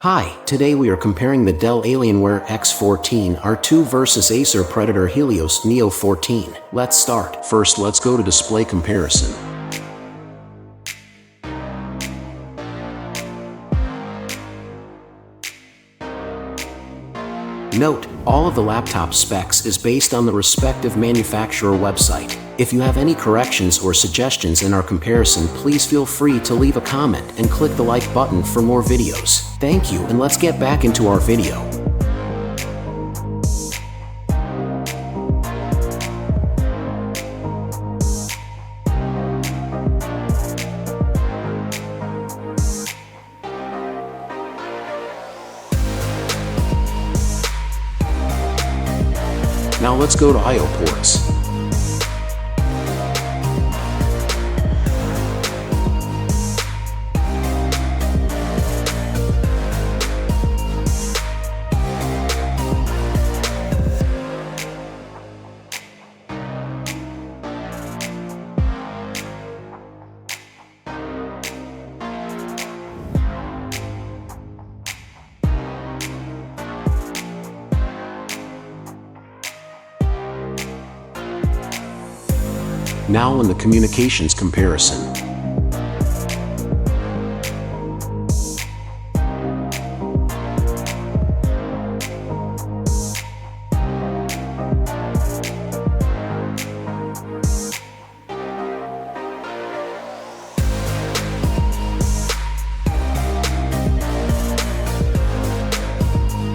Hi, today we are comparing the Dell Alienware x14 R2 versus Acer Predator Helios Neo 14. Let's start. First, let's go to display comparison. Note, all of the laptop specs is based on the respective manufacturer website. If you have any corrections or suggestions in our comparison, please feel free to leave a comment and click the like button for more videos. Thank you, and let's get back into our video. Now let's go to I/O ports. Now in the communications comparison.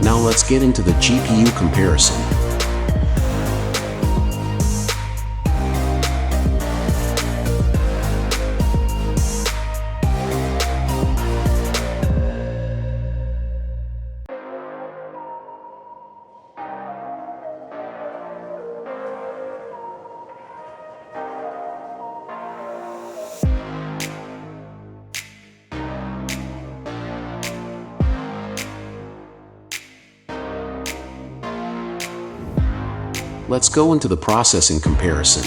Now let's get into the GPU comparison. Let's go into the processing comparison.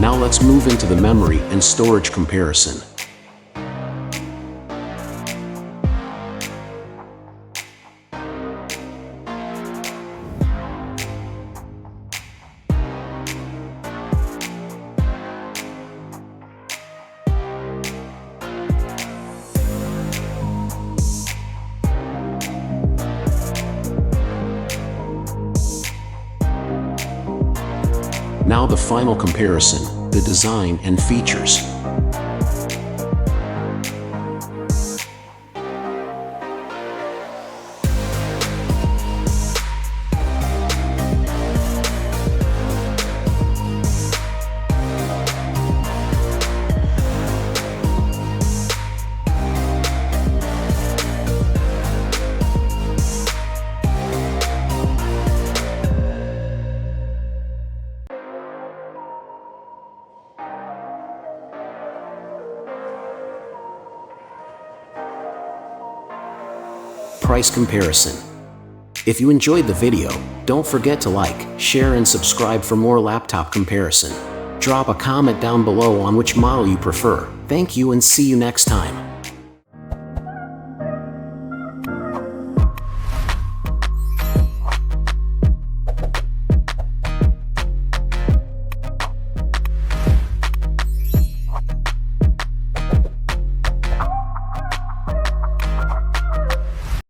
Now let's move into the memory and storage comparison. Now the final comparison, the design and features. Price comparison. If you enjoyed the video, don't forget to like, share and subscribe for more laptop comparison. Drop a comment down below on which model you prefer. Thank you and see you next time.